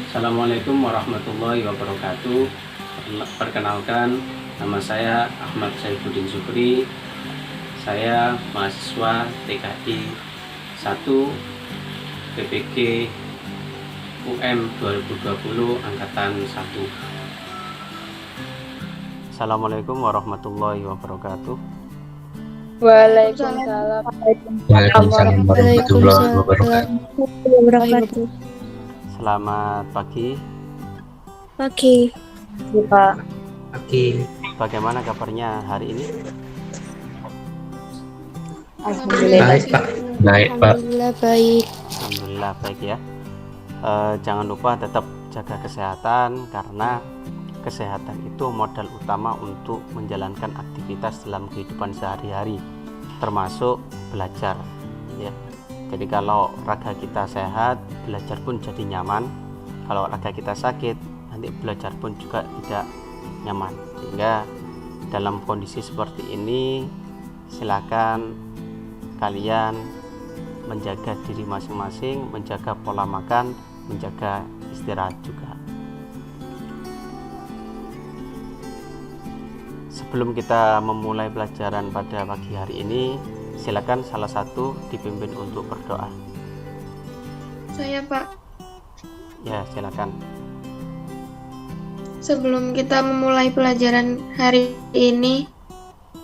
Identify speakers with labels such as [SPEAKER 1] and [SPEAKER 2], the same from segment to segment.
[SPEAKER 1] Assalamualaikum warahmatullahi wabarakatuh. Perkenalkan, nama saya Ahmad Saifuddin Zuhri. Saya mahasiswa TKI 1 PPG UM 2020 Angkatan 1. Assalamualaikum warahmatullahi wabarakatuh.
[SPEAKER 2] Waalaikumsalam.
[SPEAKER 3] Waalaikumsalam warahmatullahi wabarakatuh.
[SPEAKER 1] Selamat pagi.
[SPEAKER 2] Pagi. Pak.
[SPEAKER 3] Pagi.
[SPEAKER 1] Bagaimana kabarnya hari ini?
[SPEAKER 2] Alhamdulillah.
[SPEAKER 3] Baik Pak. Baik Pak.
[SPEAKER 2] Alhamdulillah baik.
[SPEAKER 1] Alhamdulillah baik ya. Jangan lupa tetap jaga kesehatan, karena kesehatan itu modal utama untuk menjalankan aktivitas dalam kehidupan sehari-hari, termasuk belajar ya. Jadi kalau raga kita sehat, belajar pun jadi nyaman. Kalau raga kita sakit, nanti belajar pun juga tidak nyaman. Sehingga dalam kondisi seperti ini, silakan kalian menjaga diri masing-masing, menjaga pola makan, menjaga istirahat juga. Sebelum kita memulai pelajaran pada pagi hari ini, silakan salah satu dipimpin untuk berdoa.
[SPEAKER 4] Saya, Pak.
[SPEAKER 1] Ya, silakan.
[SPEAKER 4] Sebelum kita memulai pelajaran hari ini,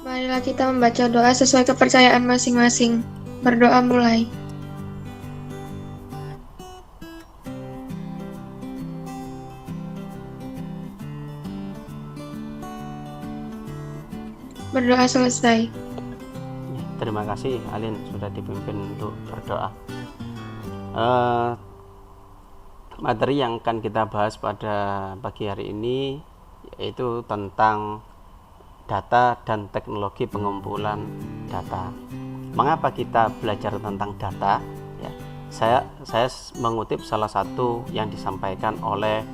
[SPEAKER 4] marilah kita membaca doa sesuai kepercayaan masing-masing. Berdoa mulai. Berdoa selesai.
[SPEAKER 1] Terima kasih Alin sudah dipimpin untuk berdoa. Materi yang akan kita bahas pada pagi hari ini yaitu tentang data dan teknologi pengumpulan data. Mengapa kita belajar tentang data? Ya, saya mengutip salah satu yang disampaikan oleh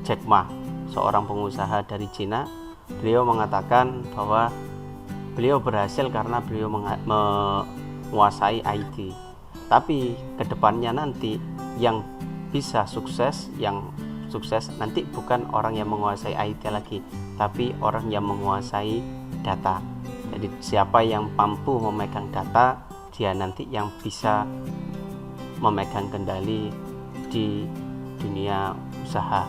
[SPEAKER 1] Jack Ma, seorang pengusaha dari Cina. Beliau mengatakan bahwa beliau berhasil karena beliau menguasai IT. Tapi kedepannya nanti yang bisa sukses, nanti bukan orang yang menguasai IT lagi, tapi orang yang menguasai data. Jadi siapa yang mampu memegang data, dia nanti yang bisa memegang kendali di dunia usaha.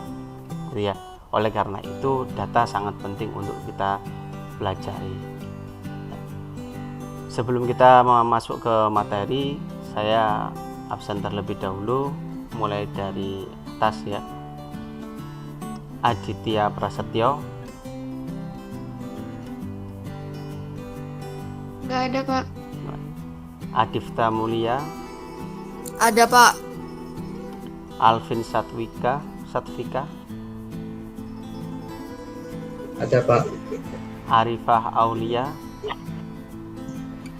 [SPEAKER 1] Ya, oleh karena itu data sangat penting untuk kita pelajari. Sebelum kita masuk ke materi, saya absen terlebih dahulu, mulai dari atas ya. Aditya Prasetyo.
[SPEAKER 4] Nggak ada, Pak.
[SPEAKER 1] Adifta Mulia.
[SPEAKER 2] Ada, Pak.
[SPEAKER 1] Alvin Satvika.
[SPEAKER 3] Ada Pak.
[SPEAKER 1] Arifah Aulia.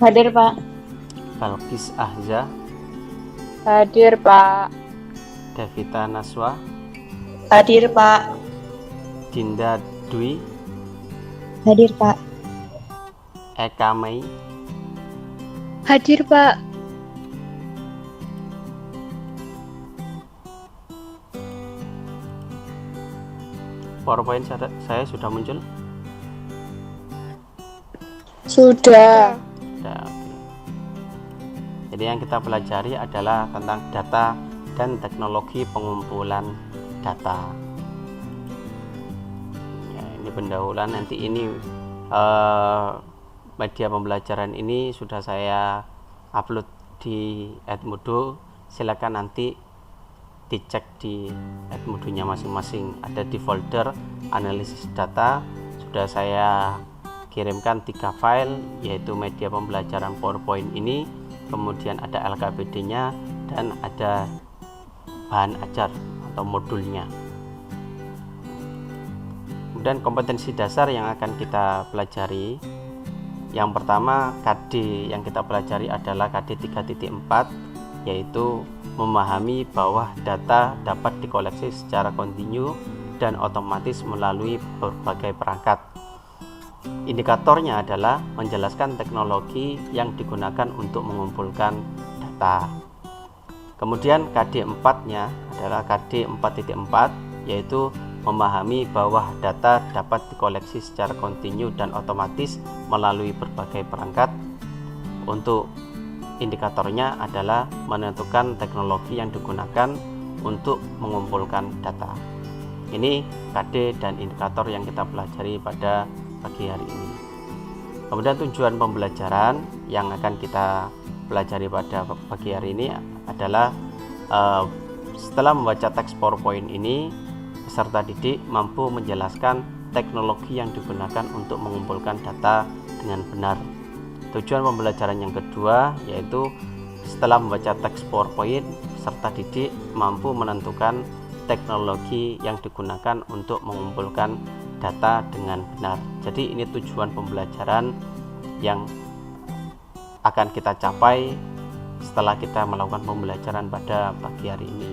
[SPEAKER 2] Hadir, Pak.
[SPEAKER 1] Balkis Ahza.
[SPEAKER 2] Hadir, Pak.
[SPEAKER 1] Devita Naswa.
[SPEAKER 2] Hadir, Pak.
[SPEAKER 1] Dinda Dwi.
[SPEAKER 2] Hadir, Pak.
[SPEAKER 1] Eka Mei.
[SPEAKER 2] Hadir, Pak.
[SPEAKER 1] PowerPoint saya sudah muncul?
[SPEAKER 2] Sudah.
[SPEAKER 1] Sudah, oke. Jadi yang kita pelajari adalah tentang data dan teknologi pengumpulan data. Ya, ini pendahuluan. Nanti ini media pembelajaran ini sudah saya upload di Edmodo. Silakan nanti dicek di Edmodo-nya masing-masing. Ada di folder analisis data. Sudah saya kirimkan 3 file, yaitu media pembelajaran PowerPoint ini, kemudian ada LKPD-nya, dan ada bahan ajar atau modulnya. Kemudian kompetensi dasar yang akan kita pelajari, yang pertama KD yang kita pelajari adalah KD 3.4, yaitu memahami bahwa data dapat dikoleksi secara kontinu dan otomatis melalui berbagai perangkat. Indikatornya adalah menjelaskan teknologi yang digunakan untuk mengumpulkan data. Kemudian KD 4-nya adalah KD 4.4, yaitu memahami bahwa data dapat dikoleksi secara kontinu dan otomatis melalui berbagai perangkat. Untuk indikatornya adalah menentukan teknologi yang digunakan untuk mengumpulkan data. Ini KD dan indikator yang kita pelajari pada pagi hari ini. Kemudian tujuan pembelajaran yang akan kita pelajari pada pagi hari ini adalah setelah membaca teks PowerPoint ini, peserta didik mampu menjelaskan teknologi yang digunakan untuk mengumpulkan data dengan benar. Tujuan pembelajaran yang kedua yaitu setelah membaca teks PowerPoint, peserta didik mampu menentukan teknologi yang digunakan untuk mengumpulkan data dengan benar. Jadi ini tujuan pembelajaran yang akan kita capai setelah kita melakukan pembelajaran pada pagi hari ini.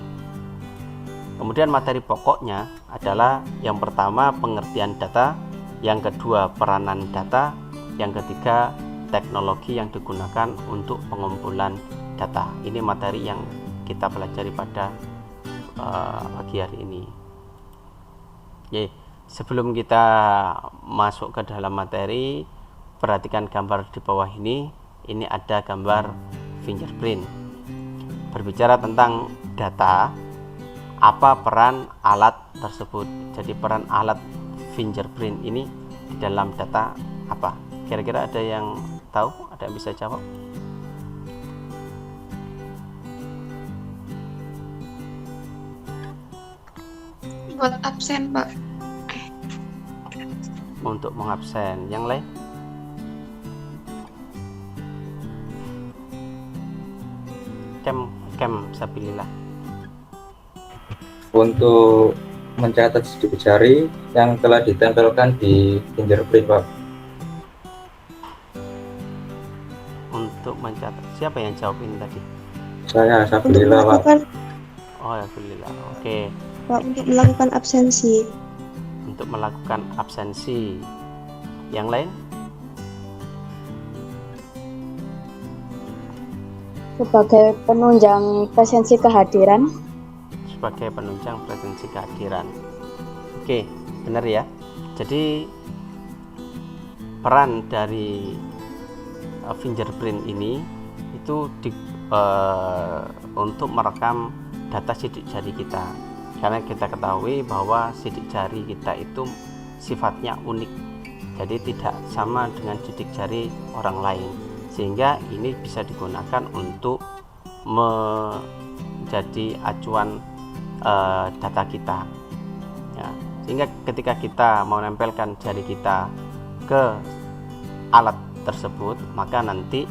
[SPEAKER 1] Kemudian materi pokoknya adalah yang pertama pengertian data, yang kedua peranan data, yang ketiga teknologi yang digunakan untuk pengumpulan data. Ini materi yang kita pelajari pada pagi hari ini. Sebelum kita masuk ke dalam materi, perhatikan gambar di bawah ini. Ini ada gambar fingerprint. Berbicara tentang data, apa peran alat tersebut? Jadi peran alat fingerprint ini di dalam data apa? Kira-kira ada yang tahu? Ada yang bisa jawab?
[SPEAKER 4] Buat absen, Pak.
[SPEAKER 1] Untuk mengabsen. Yang lain? Kem sabilillah.
[SPEAKER 3] Untuk mencatat sidik jari yang telah ditempelkan di fingerprint, Pak.
[SPEAKER 1] Untuk mencatat. Siapa yang jawab ini tadi?
[SPEAKER 3] Saya sabilillah, Pak.
[SPEAKER 1] Oh, alhamdulillah. Oke.
[SPEAKER 2] Pak, untuk melakukan absensi.
[SPEAKER 1] Untuk melakukan absensi. Yang lain?
[SPEAKER 2] Sebagai penunjang presensi kehadiran.
[SPEAKER 1] Sebagai penunjang presensi kehadiran. Oke, benar ya. Jadi peran dari fingerprint ini itu untuk merekam data sidik jari kita. Karena kita ketahui bahwa sidik jari kita itu sifatnya unik. Jadi tidak sama dengan sidik jari orang lain. Sehingga ini bisa digunakan untuk menjadi acuan data kita ya. Sehingga ketika kita menempelkan jari kita ke alat tersebut, maka nanti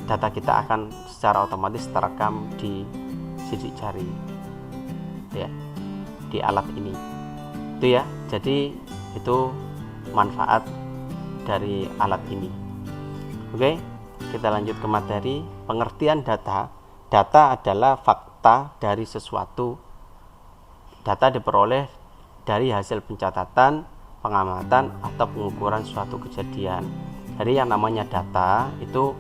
[SPEAKER 1] data kita akan secara otomatis terekam di sidik jari ya, di alat ini itu ya. Jadi itu manfaat dari alat ini. Oke, kita lanjut ke materi. Pengertian data. Data adalah fakta dari sesuatu. Data diperoleh dari hasil pencatatan, pengamatan, atau pengukuran suatu kejadian. Jadi yang namanya data itu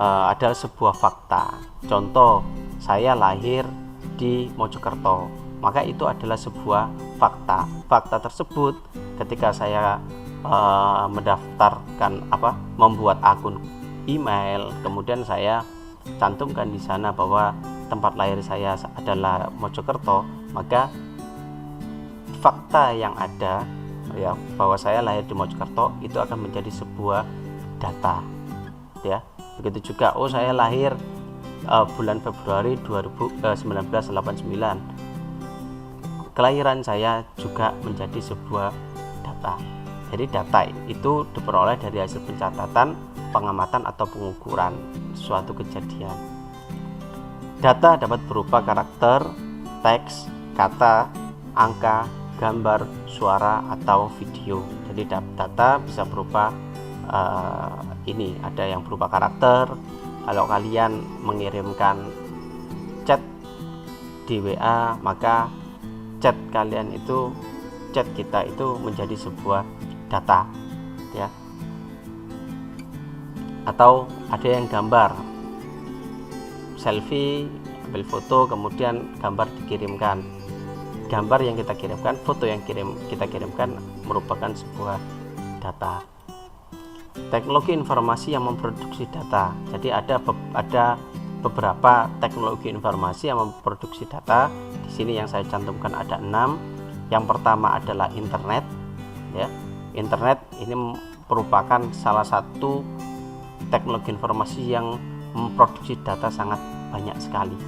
[SPEAKER 1] adalah sebuah fakta. Contoh, saya lahir di Mojokerto, maka itu adalah sebuah fakta. Fakta tersebut ketika saya membuat akun email, kemudian saya cantumkan di sana bahwa tempat lahir saya adalah Mojokerto, maka fakta yang ada ya bahwa saya lahir di Mojokerto itu akan menjadi sebuah data ya. Begitu juga saya lahir bulan Februari 1989, kelahiran saya juga menjadi sebuah data. Jadi data itu diperoleh dari hasil pencatatan, pengamatan, atau pengukuran suatu kejadian. Data dapat berupa karakter, teks, kata, angka, gambar, suara, atau video. Jadi data bisa berupa ini ada yang berupa karakter. Kalau kalian mengirimkan chat di WA, maka chat kita itu menjadi sebuah data ya. Atau ada yang gambar selfie ambil foto, kemudian gambar dikirimkan. Gambar yang kita kirimkan, foto yang kita kirimkan merupakan sebuah data. Teknologi informasi yang memproduksi data. Jadi ada beberapa teknologi informasi yang memproduksi data. Di sini yang saya cantumkan ada 6. Yang pertama adalah internet, ya. Internet ini merupakan salah satu teknologi informasi yang memproduksi data sangat banyak sekali.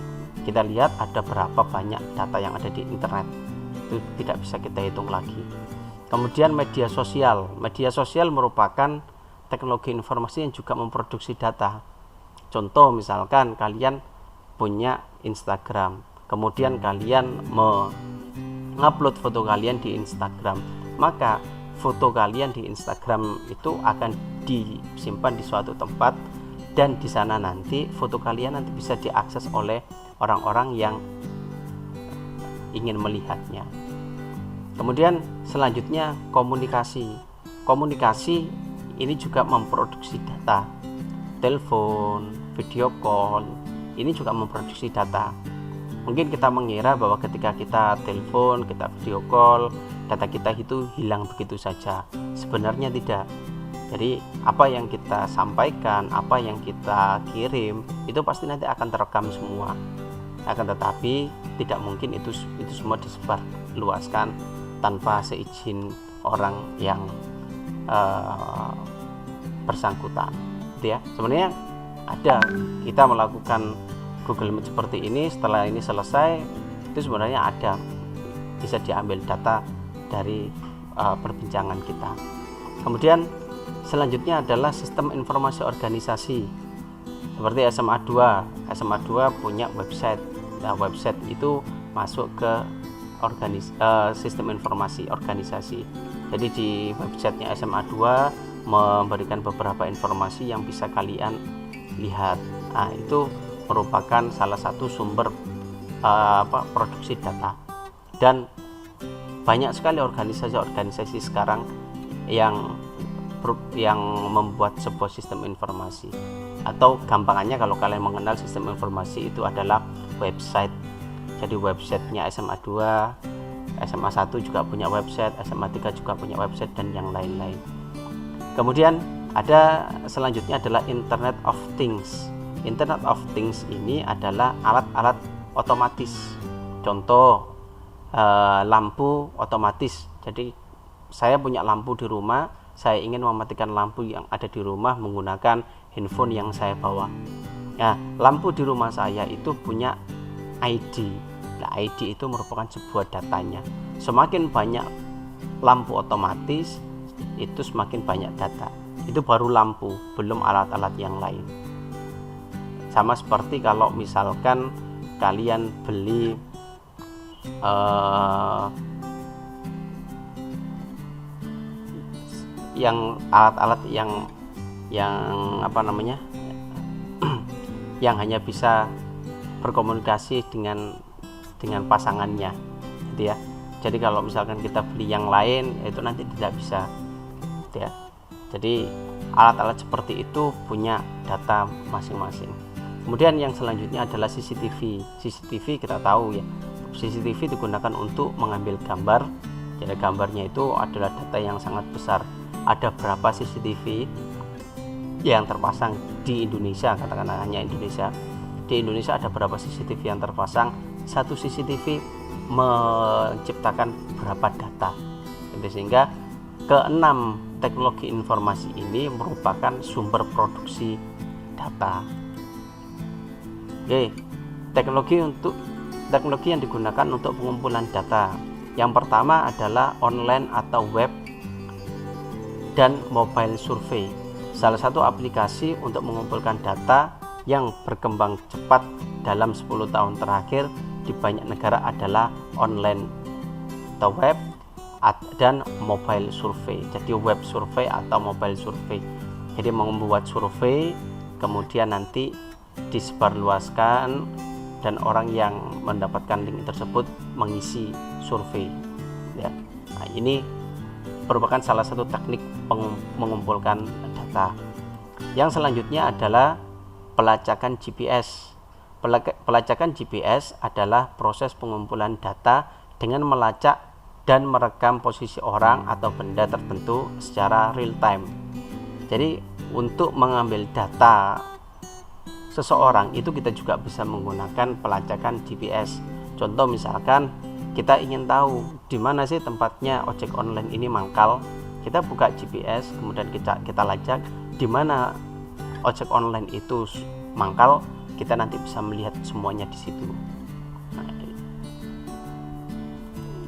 [SPEAKER 1] Kita lihat ada berapa banyak data yang ada di internet, itu tidak bisa kita hitung lagi. Kemudian media sosial. Media sosial merupakan teknologi informasi yang juga memproduksi data. Contoh misalkan kalian punya Instagram, kemudian kalian mengupload foto kalian di Instagram, maka foto kalian di Instagram itu akan disimpan di suatu tempat, dan di sana nanti foto kalian nanti bisa diakses oleh orang-orang yang ingin melihatnya. Kemudian selanjutnya komunikasi. Komunikasi ini juga memproduksi data. Telepon, video call, ini juga memproduksi data. Mungkin kita mengira bahwa ketika kita telepon, kita video call, data kita itu hilang begitu saja. Sebenarnya tidak. Jadi apa yang kita sampaikan, apa yang kita kirim, itu pasti nanti akan terekam semua. Akan tetapi tidak mungkin itu semua disebar luaskan tanpa seizin orang yang bersangkutan, gitu ya. Sebenarnya ada, kita melakukan Google Meet seperti ini, setelah ini selesai itu sebenarnya ada, bisa diambil data dari perbincangan kita. Kemudian selanjutnya adalah sistem informasi organisasi seperti SMA 2. SMA 2 punya website. Nah, website itu masuk ke sistem informasi organisasi. Jadi di websitenya SMA 2 memberikan beberapa informasi yang bisa kalian lihat. Nah, itu merupakan salah satu sumber produksi data. Dan banyak sekali organisasi-organisasi sekarang yang membuat sebuah sistem informasi, atau gampangannya kalau kalian mengenal sistem informasi itu adalah website. Jadi websitenya SMA 2, SMA 1 juga punya website, SMA 3 juga punya website, dan yang lain-lain. Kemudian ada selanjutnya adalah Internet of Things. Internet of Things ini adalah alat-alat otomatis. Contoh lampu otomatis. Jadi saya punya lampu di rumah, saya ingin mematikan lampu yang ada di rumah menggunakan handphone yang saya bawa. Nah, lampu di rumah saya itu punya ID. Nah, ID itu merupakan sebuah datanya. Semakin banyak lampu otomatis, itu semakin banyak data. Itu baru lampu, belum alat-alat yang lain. Sama seperti kalau misalkan kalian beli yang alat-alat yang yang hanya bisa berkomunikasi dengan pasangannya, gitu ya. Jadi kalau misalkan kita beli yang lain, itu nanti tidak bisa, gitu ya. Jadi alat-alat seperti itu punya data masing-masing. Kemudian yang selanjutnya adalah CCTV. CCTV kita tahu ya, CCTV digunakan untuk mengambil gambar. Jadi gambarnya itu adalah data yang sangat besar. Ada berapa CCTV yang terpasang di Indonesia, katakanlah hanya Indonesia. Di Indonesia ada berapa CCTV yang terpasang? Satu CCTV menciptakan berapa data. Jadi sehingga keenam teknologi informasi ini merupakan sumber produksi data. Oke, teknologi yang digunakan untuk pengumpulan data. Yang pertama adalah online atau web dan mobile survey. Salah satu aplikasi untuk mengumpulkan data yang berkembang cepat dalam 10 tahun terakhir di banyak negara adalah online atau web dan mobile survey. Jadi web survey atau mobile survey. Jadi membuat survei, kemudian nanti disebarluaskan, dan orang yang mendapatkan link tersebut mengisi survei. Ya. Nah, ini merupakan salah satu teknik mengumpulkan data. Yang selanjutnya adalah pelacakan GPS. Pelacakan GPS adalah proses pengumpulan data dengan melacak dan merekam posisi orang atau benda tertentu secara real time. Jadi untuk mengambil data seseorang itu kita juga bisa menggunakan pelacakan GPS. Contoh misalkan kita ingin tahu di mana sih tempatnya ojek online ini mangkal, kita buka GPS, kemudian kita lacak di mana ojek online itu mangkal, kita nanti bisa melihat semuanya di situ.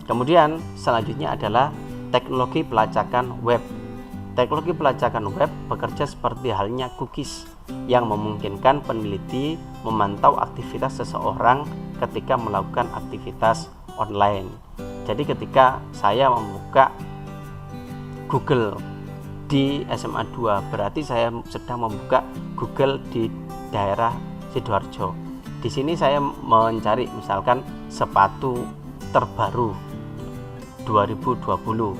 [SPEAKER 1] Kemudian selanjutnya adalah teknologi pelacakan web. Teknologi pelacakan web bekerja seperti halnya cookies yang memungkinkan peneliti memantau aktivitas seseorang ketika melakukan aktivitas online. Jadi ketika saya membuka Google di SMA 2, berarti saya sedang membuka Google di daerah Sidoarjo. Di sini saya mencari misalkan sepatu terbaru 2020.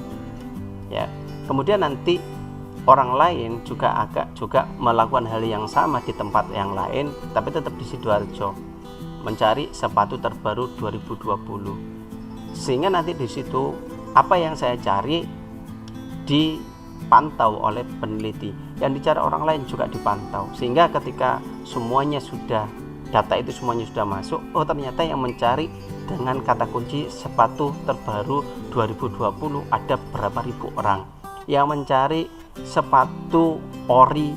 [SPEAKER 1] Ya. Kemudian nanti orang lain juga melakukan hal yang sama di tempat yang lain, tapi tetap di Sidoarjo, mencari sepatu terbaru 2020. Sehingga nanti di situ apa yang saya cari dipantau oleh peneliti, yang dicari orang lain juga dipantau, sehingga ketika semuanya sudah data itu semuanya sudah masuk, oh ternyata yang mencari dengan kata kunci sepatu terbaru 2020 ada berapa ribu orang, yang mencari sepatu ori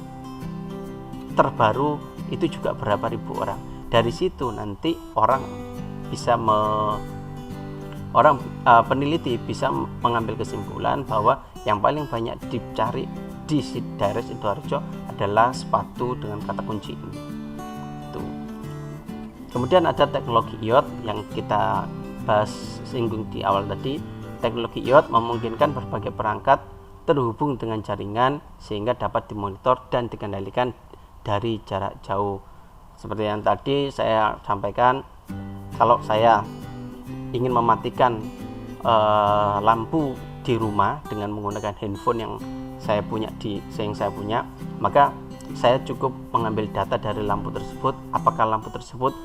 [SPEAKER 1] terbaru itu juga berapa ribu orang. Dari situ nanti peneliti bisa mengambil kesimpulan bahwa yang paling banyak dicari di daerah Sidoarjo adalah sepatu dengan kata kunci ini. Kemudian ada teknologi IoT yang kita bahas singgung di awal tadi. Teknologi IoT memungkinkan berbagai perangkat terhubung dengan jaringan sehingga dapat dimonitor dan dikendalikan dari jarak jauh. Seperti yang tadi saya sampaikan, kalau saya ingin mematikan lampu di rumah dengan menggunakan handphone yang saya punya maka saya cukup mengambil data dari lampu tersebut, apakah lampu tersebut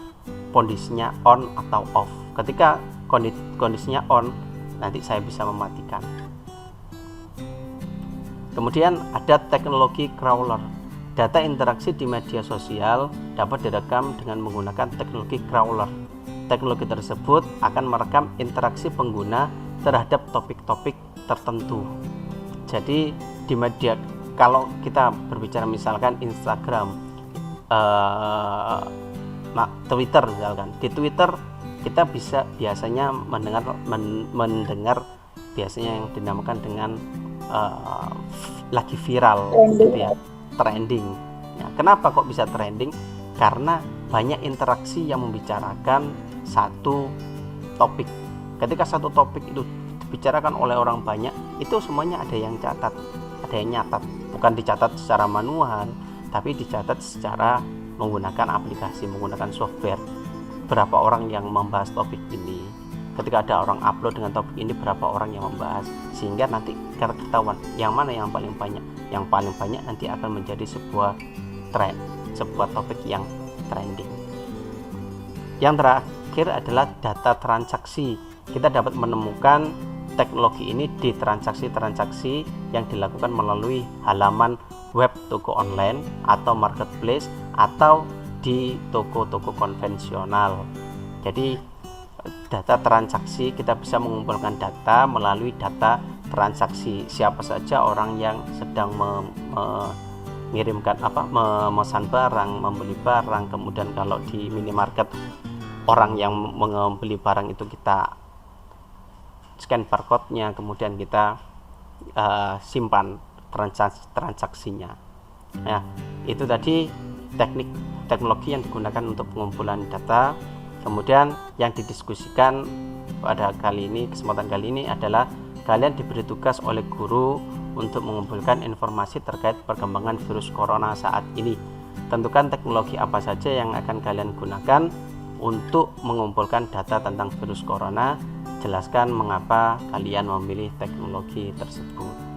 [SPEAKER 1] kondisinya on atau off. Ketika kondisinya on, nanti saya bisa mematikan. Kemudian ada teknologi crawler. Data interaksi di media sosial dapat direkam dengan menggunakan teknologi crawler. Teknologi tersebut akan merekam interaksi pengguna terhadap topik-topik tertentu. Jadi di media, kalau kita berbicara misalkan Instagram, Twitter misalkan, di Twitter kita bisa biasanya mendengar biasanya yang dinamakan dengan lagi viral, gitu ya, trending. Ya, kenapa kok bisa trending? Karena banyak interaksi yang membicarakan satu topik. Ketika satu topik itu dibicarakan oleh orang banyak, itu semuanya ada yang catat, ada yang nyatat. Bukan dicatat secara manual, tapi dicatat secara menggunakan aplikasi, menggunakan software. Berapa orang yang membahas topik ini? Ketika ada orang upload dengan topik ini, berapa orang yang membahas, sehingga nanti ketahuan yang mana yang paling banyak. Yang paling banyak nanti akan menjadi sebuah tren, sebuah topik yang trending. Yang terakhir adalah data transaksi. Kita dapat menemukan teknologi ini di transaksi-transaksi yang dilakukan melalui halaman web toko online atau marketplace atau di toko-toko konvensional. Jadi data transaksi, kita bisa mengumpulkan data melalui data transaksi. Siapa saja orang yang sedang mengirimkan memesan barang, membeli barang, kemudian kalau di minimarket orang yang membeli barang itu kita scan barcode-nya, kemudian kita simpan transaksinya. Nah, itu tadi teknologi yang digunakan untuk pengumpulan data. Kemudian yang didiskusikan pada kesempatan kali ini adalah kalian diberi tugas oleh guru untuk mengumpulkan informasi terkait perkembangan virus corona saat ini. Tentukan teknologi apa saja yang akan kalian gunakan untuk mengumpulkan data tentang virus corona. Jelaskan mengapa kalian memilih teknologi tersebut.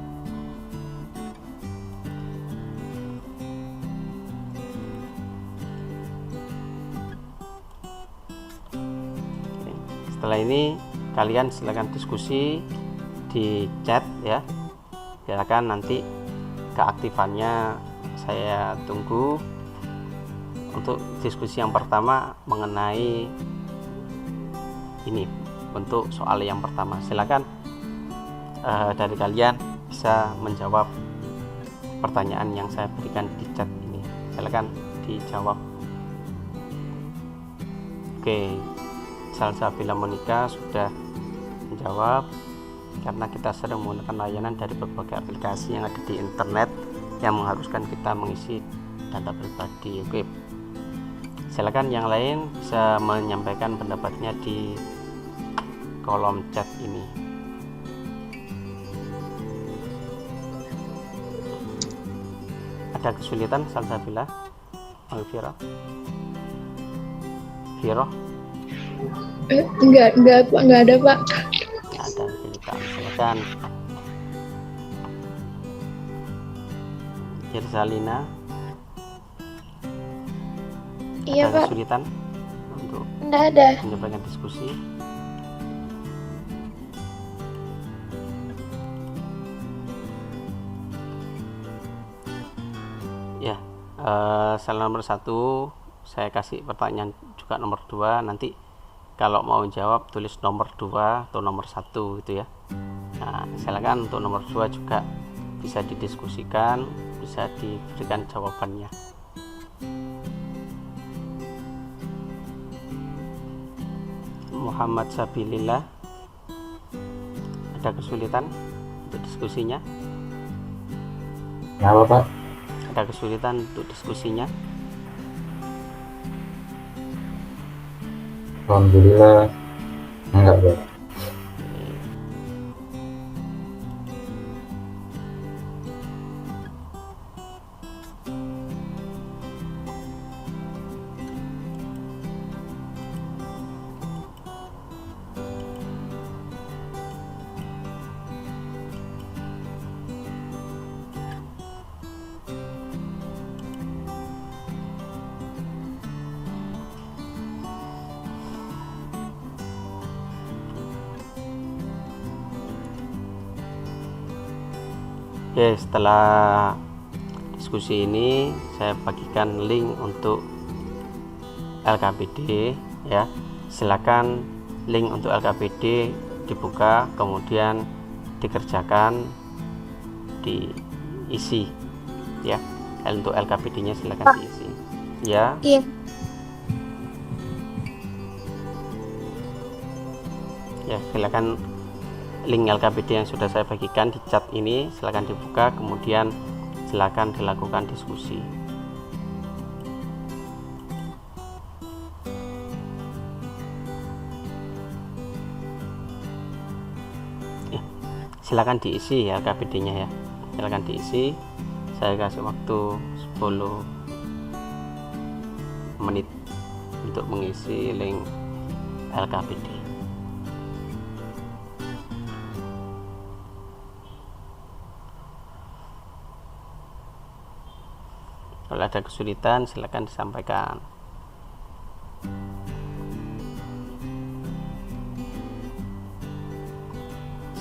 [SPEAKER 1] Setelah ini kalian silakan diskusi di chat ya. Silakan, nanti keaktifannya saya tunggu. Untuk diskusi yang pertama mengenai ini, untuk soal yang pertama, silakan dari kalian bisa menjawab pertanyaan yang saya berikan di chat ini. Silakan dijawab. Oke, Salsabila Monica sudah menjawab. Karena kita sering menggunakan layanan dari berbagai aplikasi yang ada di internet yang mengharuskan kita mengisi data pribadi. Oke, silakan yang lain bisa menyampaikan pendapatnya di kolom chat ini. Ada kesulitan Salsabila? Viro?
[SPEAKER 4] Enggak ada Pak.
[SPEAKER 1] Nggak ada kesulitan. Silakan. Irsalina,
[SPEAKER 4] Iya
[SPEAKER 1] ada
[SPEAKER 4] Pak,
[SPEAKER 1] kesulitan untuk
[SPEAKER 4] enggak ada.
[SPEAKER 1] menyampaikan diskusi? Ya, salah nomor 1 saya kasih pertanyaan juga nomor 2. Nanti kalau mau jawab tulis nomor 2 atau nomor 1 gitu ya. Nah, silakan untuk nomor 2 juga bisa didiskusikan, bisa diberikan jawabannya. Muhammad Sabilillah, ada kesulitan untuk diskusinya?
[SPEAKER 3] Kenapa Pak?
[SPEAKER 1] Ada kesulitan untuk diskusinya?
[SPEAKER 3] Alhamdulillah enggak Pak.
[SPEAKER 1] Oke, setelah diskusi ini saya bagikan link untuk LKPD ya. Silakan link untuk LKPD dibuka, kemudian dikerjakan, diisi ya. Untuk LKPD-nya silakan diisi ya.
[SPEAKER 4] Iya.
[SPEAKER 1] Ya, silakan link LKPD yang sudah saya bagikan di chat ini silakan dibuka, kemudian silakan dilakukan diskusi. Ya, silakan diisi ya LKPD-nya ya. Silakan diisi. Saya kasih waktu 10 menit untuk mengisi link LKPD. Kalau ada kesulitan silakan disampaikan.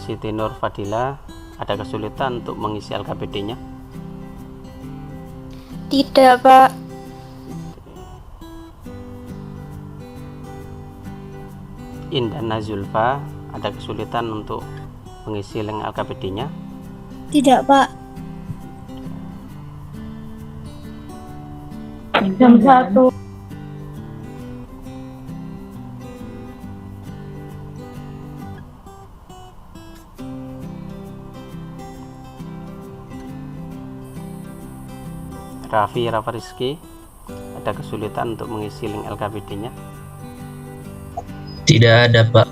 [SPEAKER 1] Siti Nur Fadila, ada kesulitan untuk mengisi LKPD-nya?
[SPEAKER 2] Tidak, Pak.
[SPEAKER 1] Indana Zulfa, ada kesulitan untuk mengisi link LKPD-nya?
[SPEAKER 2] Tidak, Pak.
[SPEAKER 5] Jam 1.
[SPEAKER 1] Raffi Rizky, ada kesulitan untuk mengisi link LKPD-nya?
[SPEAKER 6] Tidak ada, Pak.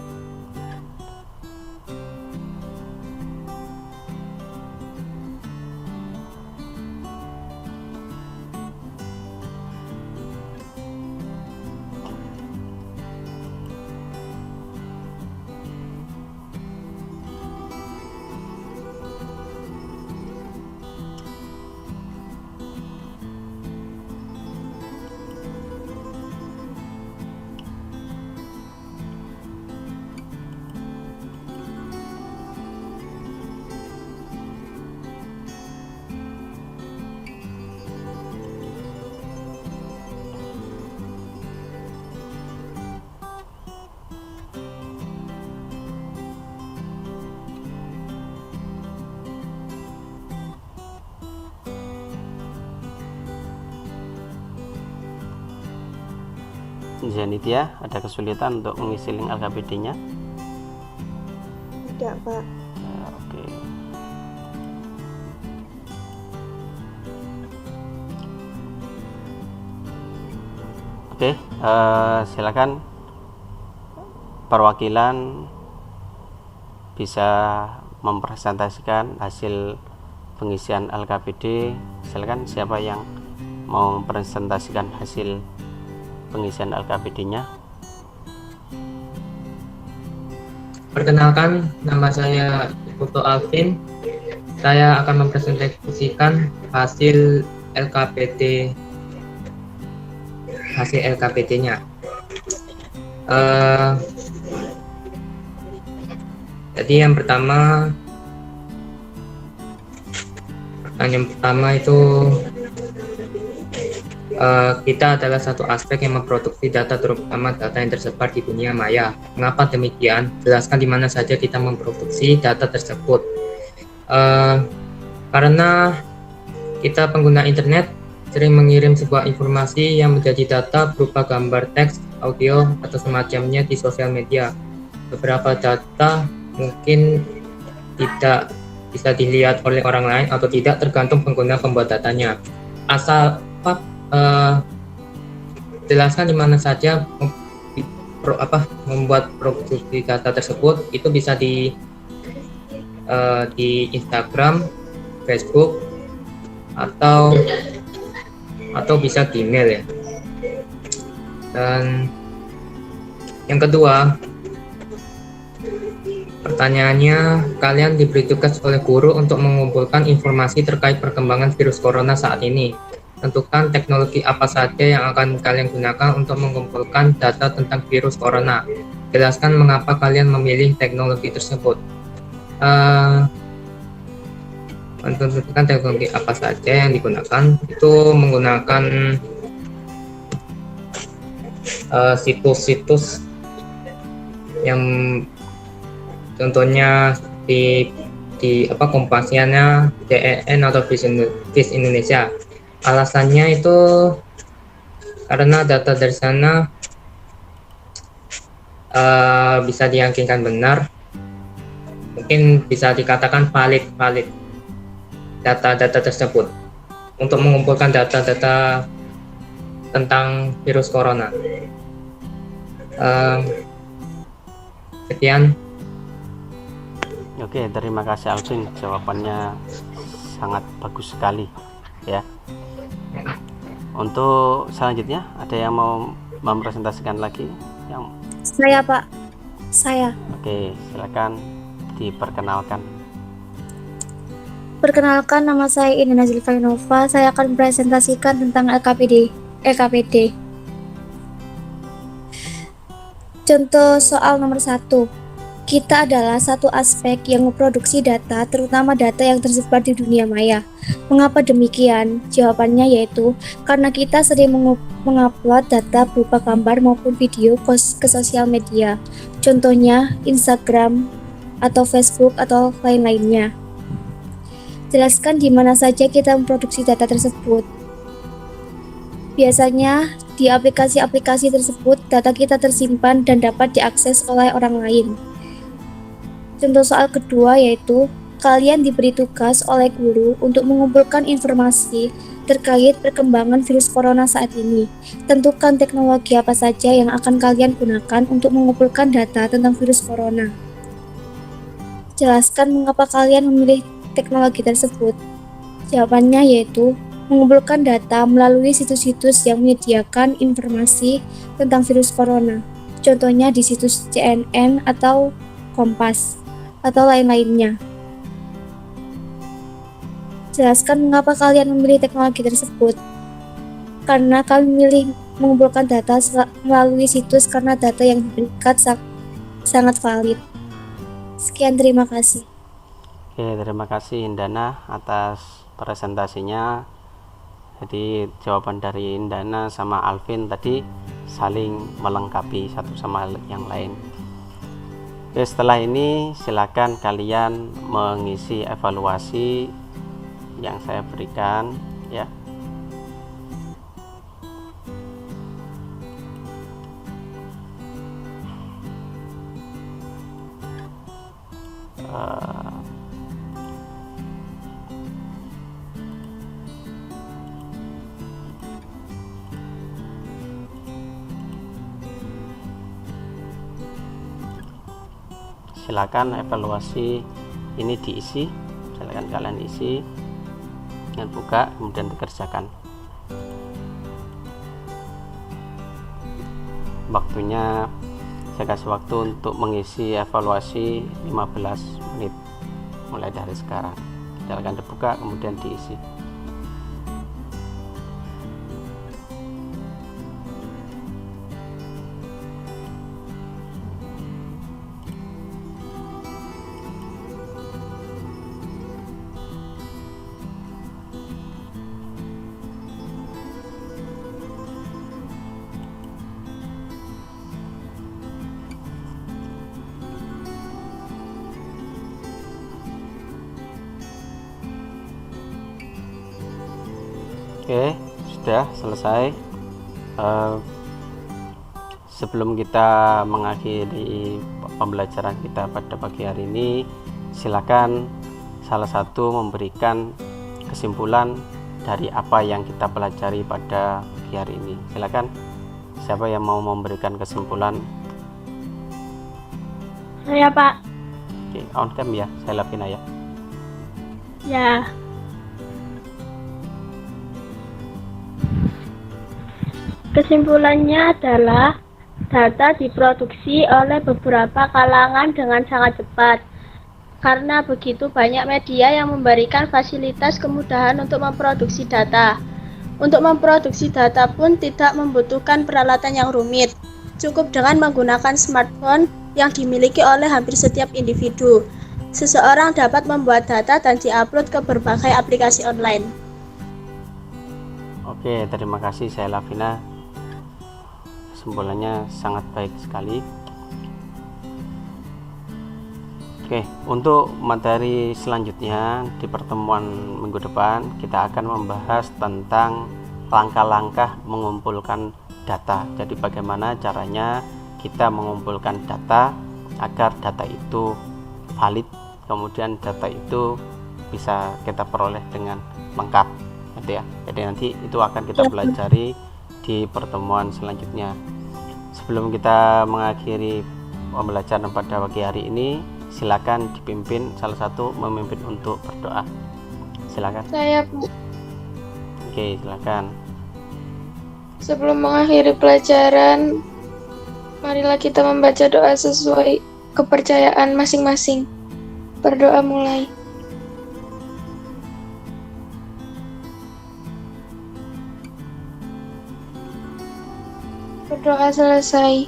[SPEAKER 1] Zenitia, ada kesulitan untuk mengisi link LKPD-nya?
[SPEAKER 2] Tidak, Pak.
[SPEAKER 1] Ya, oke. Oke, silakan perwakilan bisa mempresentasikan hasil pengisian LKPD. Silakan, siapa yang mau mempresentasikan hasil pengisian LKPD-nya?
[SPEAKER 5] Perkenalkan, nama saya Putu Alvin. Saya akan mempresentasikan hasil LKPD-nya. Jadi yang pertama itu kita adalah satu aspek yang memproduksi data, terutama data yang tersebar di dunia maya. Mengapa demikian? Jelaskan di mana saja kita memproduksi data tersebut. Karena kita pengguna internet sering mengirim sebuah informasi yang menjadi data berupa gambar, teks, audio, atau semacamnya di sosial media. Beberapa data mungkin tidak bisa dilihat oleh orang lain atau tidak, tergantung pengguna pembuat datanya. Jelaskan di mana saja membuat produksi data tersebut. Itu bisa di Instagram, Facebook, atau bisa di email ya. Dan yang kedua, pertanyaannya, kalian diberi tugas oleh guru untuk mengumpulkan informasi terkait perkembangan virus corona saat ini. Tentukan teknologi apa saja yang akan kalian gunakan untuk mengumpulkan data tentang virus corona. Jelaskan mengapa kalian memilih teknologi tersebut. Menentukan teknologi apa saja yang digunakan, itu menggunakan situs-situs yang contohnya di Kompasiana, DEN, atau Vis Indonesia. Alasannya itu karena data dari sana bisa diyakinkan benar, mungkin bisa dikatakan valid data-data tersebut untuk mengumpulkan data-data tentang virus corona. Sekian.
[SPEAKER 1] Oke, terima kasih Alvin, jawabannya sangat bagus sekali ya. Untuk selanjutnya, ada yang mau mempresentasikan lagi?
[SPEAKER 2] Saya, Pak. Saya.
[SPEAKER 1] Oke, silakan diperkenalkan.
[SPEAKER 2] Perkenalkan, nama saya Indana Zilvanova. Saya akan mempresentasikan tentang LKPD. Contoh soal nomor 1. Kita adalah satu aspek yang memproduksi data, terutama data yang tersebar di dunia maya. Mengapa demikian? Jawabannya yaitu karena kita sering mengupload data berupa gambar maupun video ke sosial media. Contohnya Instagram atau Facebook atau lain-lainnya. Jelaskan di mana saja kita memproduksi data tersebut. Biasanya di aplikasi-aplikasi tersebut data kita tersimpan dan dapat diakses oleh orang lain. Contoh soal kedua yaitu, kalian diberi tugas oleh guru untuk mengumpulkan informasi terkait perkembangan virus corona saat ini. Tentukan teknologi apa saja yang akan kalian gunakan untuk mengumpulkan data tentang virus corona. Jelaskan mengapa kalian memilih teknologi tersebut. Jawabannya yaitu, mengumpulkan data melalui situs-situs yang menyediakan informasi tentang virus corona. Contohnya di situs CNN atau Kompas atau lain-lainnya. Jelaskan mengapa kalian memilih teknologi tersebut. Karena kami memilih mengumpulkan data melalui situs karena data yang diberikan sangat valid. Sekian, terima kasih.
[SPEAKER 1] Oke, terima kasih Indana atas presentasinya. Jadi jawaban dari Indana sama Alvin tadi saling melengkapi satu sama yang lain. Oke, setelah ini silakan kalian mengisi evaluasi yang saya berikan ya. eh, silakan evaluasi ini diisi, silakan kalian isi dan buka kemudian dikerjakan. Waktunya saya kasih waktu untuk mengisi evaluasi 15 menit mulai dari sekarang. Silakan dibuka kemudian diisi. Oke, sudah selesai. Sebelum kita mengakhiri pembelajaran kita pada pagi hari ini, silakan salah satu memberikan kesimpulan dari apa yang kita pelajari pada pagi hari ini. Silakan, siapa yang mau memberikan kesimpulan?
[SPEAKER 6] Saya, Pak.
[SPEAKER 1] Oke, on cam ya, saya Lavina ya.
[SPEAKER 6] Ya. Kesimpulannya adalah data diproduksi oleh beberapa kalangan dengan sangat cepat. Karena begitu banyak media yang memberikan fasilitas kemudahan untuk memproduksi data. Untuk memproduksi data pun tidak membutuhkan peralatan yang rumit. Cukup dengan menggunakan smartphone yang dimiliki oleh hampir setiap individu. Seseorang dapat membuat data dan diupload ke berbagai aplikasi online.
[SPEAKER 1] Oke, terima kasih saya Lavina. Kesimpulannya sangat baik sekali. Oke, untuk materi selanjutnya di pertemuan minggu depan kita akan membahas tentang langkah-langkah mengumpulkan data. Jadi bagaimana caranya kita mengumpulkan data agar data itu valid, kemudian data itu bisa kita peroleh dengan lengkap, gitu ya. Jadi nanti itu akan kita pelajari di pertemuan selanjutnya. Sebelum kita mengakhiri pembelajaran pada pagi hari ini, silakan dipimpin salah satu memimpin untuk berdoa. Silakan.
[SPEAKER 4] Saya, Bu.
[SPEAKER 1] Oke, silakan.
[SPEAKER 4] Sebelum mengakhiri pelajaran, marilah kita membaca doa sesuai kepercayaan masing-masing. Berdoa mulai. Berdoa selesai.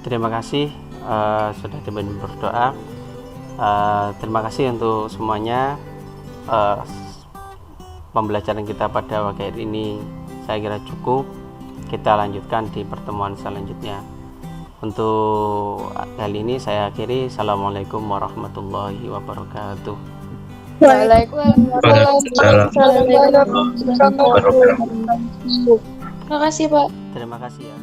[SPEAKER 1] Terima kasih sudah dipimpin berdoa. Terima kasih untuk semuanya. Pembelajaran kita pada pagi hari ini saya kira cukup. Kita lanjutkan di pertemuan selanjutnya. Untuk kali ini saya akhiri. Assalamualaikum warahmatullahi wabarakatuh.
[SPEAKER 4] Waalaikumsalam. Terima kasih, Pak.
[SPEAKER 1] Terima kasih ya.